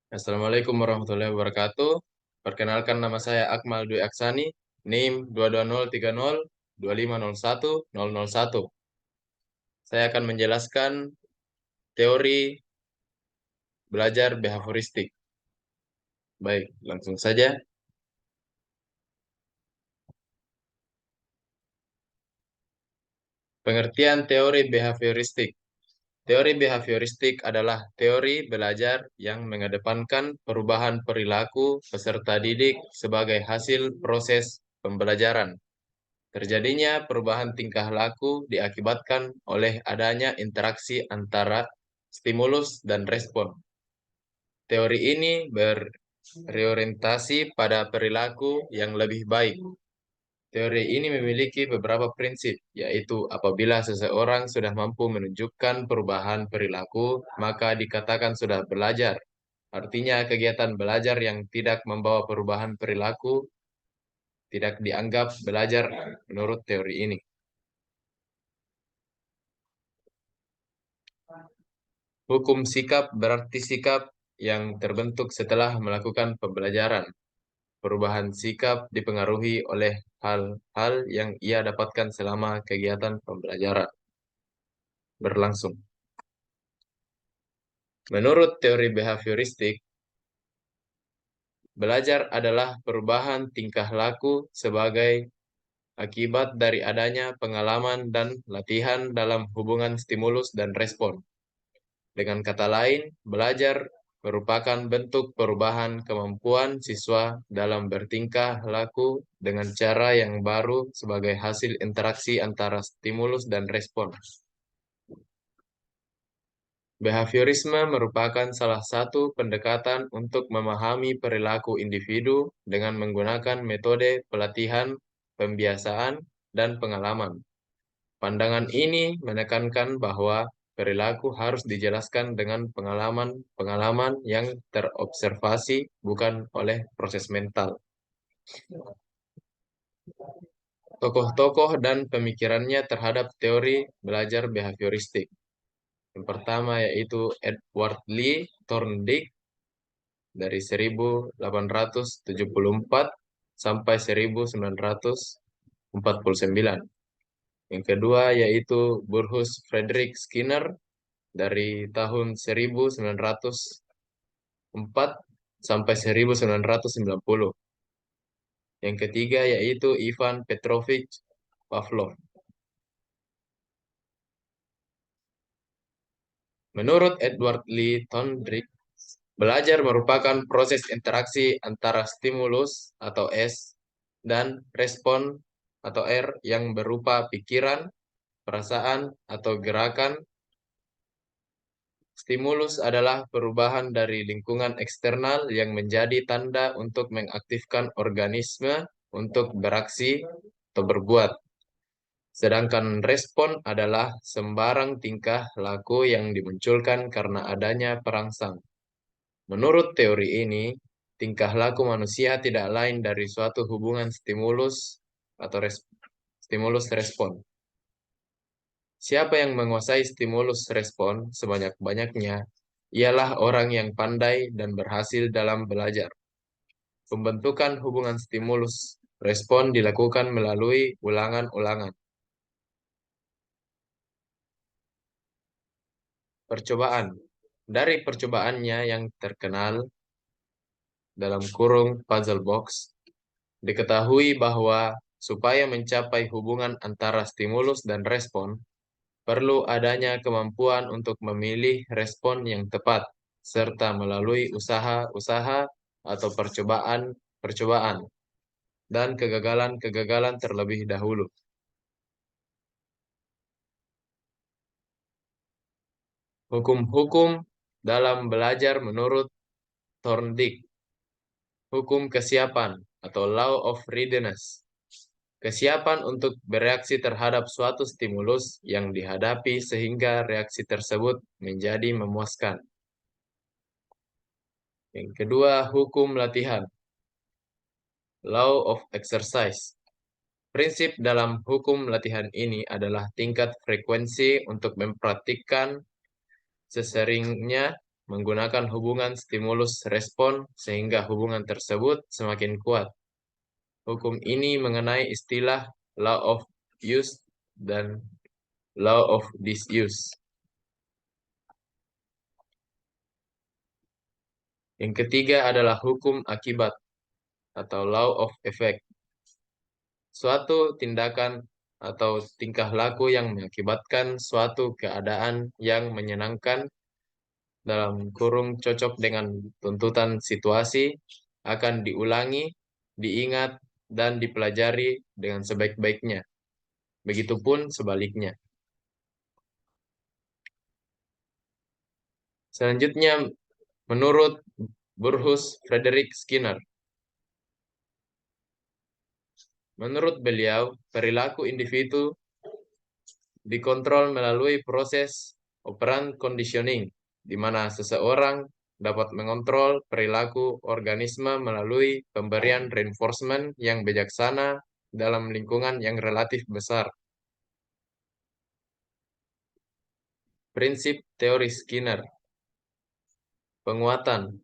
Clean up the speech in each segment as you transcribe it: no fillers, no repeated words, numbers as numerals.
Assalamualaikum warahmatullahi wabarakatuh. Perkenalkan, nama saya Akmal Dwi Aksani, NIM 22030 2501 001. Saya akan menjelaskan teori belajar behavioristik. Baik, langsung saja. Pengertian teori behavioristik. Teori behavioristik adalah teori belajar yang mengedepankan perubahan perilaku peserta didik sebagai hasil proses pembelajaran. Terjadinya perubahan tingkah laku diakibatkan oleh adanya interaksi antara stimulus dan respon. Teori ini berorientasi pada perilaku yang lebih baik. Teori ini memiliki beberapa prinsip, yaitu apabila seseorang sudah mampu menunjukkan perubahan perilaku, maka dikatakan sudah belajar. Artinya, kegiatan belajar yang tidak membawa perubahan perilaku tidak dianggap belajar menurut teori ini. Hukum sikap berarti sikap yang terbentuk setelah melakukan pembelajaran. Perubahan sikap dipengaruhi oleh hal-hal yang ia dapatkan selama kegiatan pembelajaran berlangsung. Menurut teori behavioristik, belajar adalah perubahan tingkah laku sebagai akibat dari adanya pengalaman dan latihan dalam hubungan stimulus dan respon. Dengan kata lain, belajar merupakan bentuk perubahan kemampuan siswa dalam bertingkah laku dengan cara yang baru sebagai hasil interaksi antara stimulus dan respon. Behaviorisme merupakan salah satu pendekatan untuk memahami perilaku individu dengan menggunakan metode pelatihan, pembiasaan, dan pengalaman. Pandangan ini menekankan bahwa perilaku harus dijelaskan dengan pengalaman-pengalaman yang terobservasi, bukan oleh proses mental. Tokoh-tokoh dan pemikirannya terhadap teori belajar behavioristik. Yang pertama yaitu Edward Lee Thorndike dari 1874 sampai 1949. Yang kedua yaitu Burrhus Frederick Skinner dari tahun 1904 sampai 1990. Yang ketiga yaitu Ivan Petrovich Pavlov. Menurut Edward Lee Thorndike, belajar merupakan proses interaksi antara stimulus atau S dan respon atau R yang berupa pikiran, perasaan, atau gerakan. Stimulus adalah perubahan dari lingkungan eksternal yang menjadi tanda untuk mengaktifkan organisme untuk beraksi atau berbuat. Sedangkan respon adalah sembarang tingkah laku yang dimunculkan karena adanya perangsang. Menurut teori ini, tingkah laku manusia tidak lain dari suatu hubungan stimulus atau stimulus respon. Siapa yang menguasai stimulus respon sebanyak-banyaknya, ialah orang yang pandai dan berhasil dalam belajar. Pembentukan hubungan stimulus respon dilakukan melalui ulangan-ulangan. Percobaan. Dari percobaannya yang terkenal dalam kurung puzzle box, diketahui bahwa supaya mencapai hubungan antara stimulus dan respon, perlu adanya kemampuan untuk memilih respon yang tepat, serta melalui usaha-usaha atau percobaan-percobaan, dan kegagalan-kegagalan terlebih dahulu. Hukum-hukum dalam belajar menurut Thorndike. Hukum kesiapan atau law of readiness. Kesiapan untuk bereaksi terhadap suatu stimulus yang dihadapi sehingga reaksi tersebut menjadi memuaskan. Yang kedua, hukum latihan. Law of exercise. Prinsip dalam hukum latihan ini adalah tingkat frekuensi untuk mempraktikkan seseringnya menggunakan hubungan stimulus-respon sehingga hubungan tersebut semakin kuat. Hukum ini mengenai istilah law of use dan law of disuse. Yang ketiga adalah hukum akibat atau law of effect. Suatu tindakan atau tingkah laku yang mengakibatkan suatu keadaan yang menyenangkan dalam kurung cocok dengan tuntutan situasi akan diulangi, diingat, dan dipelajari dengan sebaik-baiknya. Begitupun sebaliknya. Selanjutnya, menurut Burrhus Frederick Skinner, menurut beliau, perilaku individu dikontrol melalui proses operant conditioning, di mana seseorang dapat mengontrol perilaku organisme melalui pemberian reinforcement yang bijaksana dalam lingkungan yang relatif besar. Prinsip teori Skinner. Penguatan.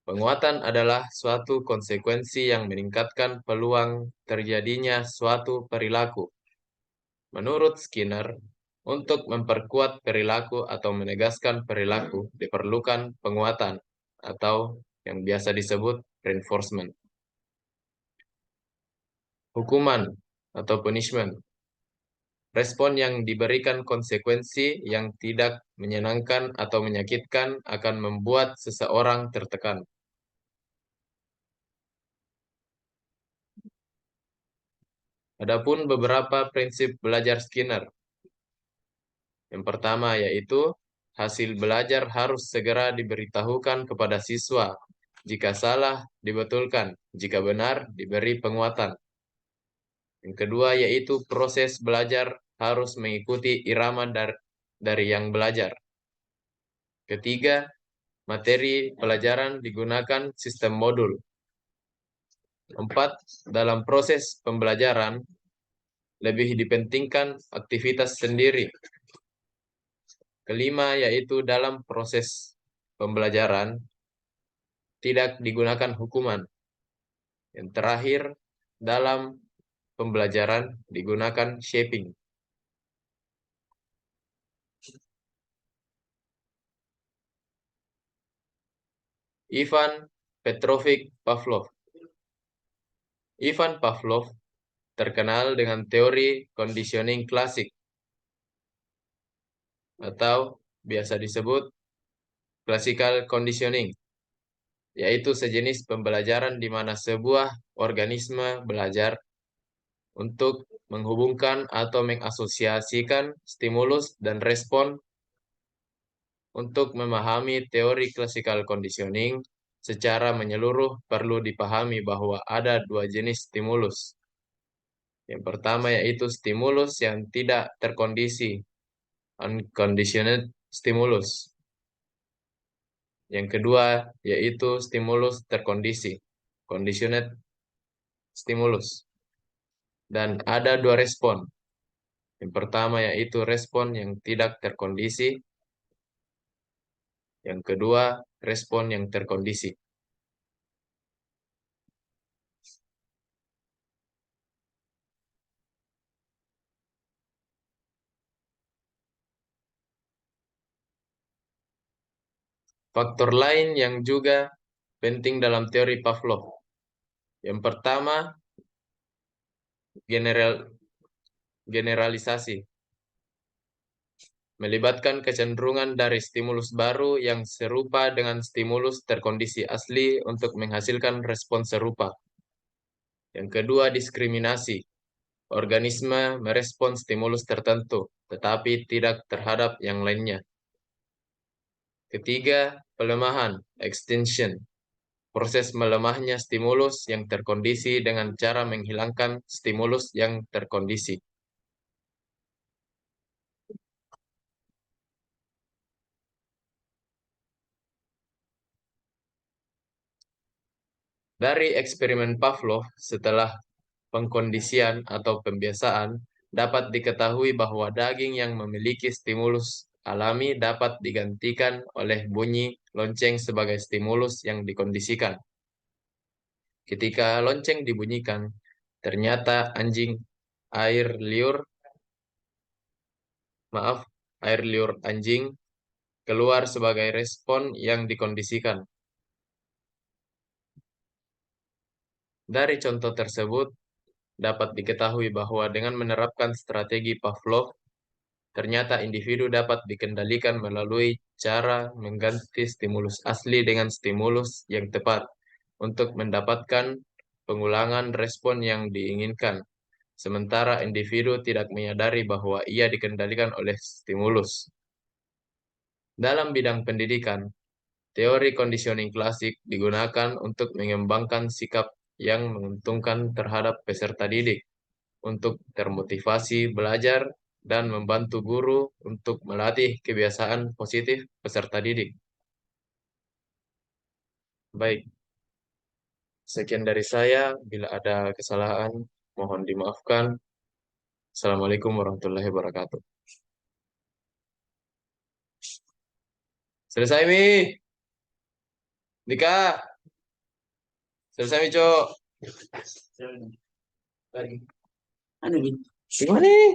Penguatan adalah suatu konsekuensi yang meningkatkan peluang terjadinya suatu perilaku. Menurut Skinner, untuk memperkuat perilaku atau menegaskan perilaku diperlukan penguatan atau yang biasa disebut reinforcement. Hukuman atau punishment. Respon yang diberikan konsekuensi yang tidak menyenangkan atau menyakitkan akan membuat seseorang tertekan. Adapun beberapa prinsip belajar Skinner. Yang pertama yaitu hasil belajar harus segera diberitahukan kepada siswa. Jika salah, dibetulkan. Jika benar, diberi penguatan. Yang kedua yaitu proses belajar harus mengikuti irama dari yang belajar. Ketiga, materi pelajaran digunakan sistem modul. 4. Dalam proses pembelajaran, lebih dipentingkan aktivitas sendiri. Kelima, yaitu dalam proses pembelajaran, tidak digunakan hukuman. Yang terakhir, dalam pembelajaran digunakan shaping. Ivan Petrovich Pavlov. Ivan Pavlov terkenal dengan teori conditioning klasik atau biasa disebut classical conditioning, yaitu sejenis pembelajaran di mana sebuah organisme belajar untuk menghubungkan atau mengasosiasikan stimulus dan respon. Untuk memahami teori classical conditioning secara menyeluruh perlu dipahami bahwa ada dua jenis stimulus. Yang pertama yaitu stimulus yang tidak terkondisi, unconditioned stimulus. Yang kedua yaitu stimulus terkondisi, conditioned stimulus. Dan ada dua respon. Yang pertama yaitu respon yang tidak terkondisi. Yang kedua, respon yang terkondisi. Faktor lain yang juga penting dalam teori Pavlov. Yang pertama, generalisasi. Melibatkan kecenderungan dari stimulus baru yang serupa dengan stimulus terkondisi asli untuk menghasilkan respon serupa. Yang kedua, diskriminasi. Organisme merespon stimulus tertentu, tetapi tidak terhadap yang lainnya. Ketiga, pelemahan, extinction. Proses melemahnya stimulus yang terkondisi dengan cara menghilangkan stimulus yang terkondisi. Dari eksperimen Pavlov, setelah pengkondisian atau pembiasaan, dapat diketahui bahwa daging yang memiliki stimulus alami dapat digantikan oleh bunyi lonceng sebagai stimulus yang dikondisikan. Ketika lonceng dibunyikan, ternyata air liur, air liur anjing keluar sebagai respon yang dikondisikan. Dari contoh tersebut, dapat diketahui bahwa dengan menerapkan strategi Pavlov, ternyata individu dapat dikendalikan melalui cara mengganti stimulus asli dengan stimulus yang tepat untuk mendapatkan pengulangan respon yang diinginkan. Sementara individu tidak menyadari bahwa ia dikendalikan oleh stimulus. Dalam bidang pendidikan, teori conditioning klasik digunakan untuk mengembangkan sikap yang menguntungkan terhadap peserta didik untuk termotivasi belajar dan membantu guru untuk melatih kebiasaan positif peserta didik. Baik, sekian dari saya. Bila ada kesalahan, mohon dimaafkan. Assalamualaikum warahmatullahi wabarakatuh. Selesai, Mi. Dika, selesai, Mi, Cok. Lagi. Gimana nih?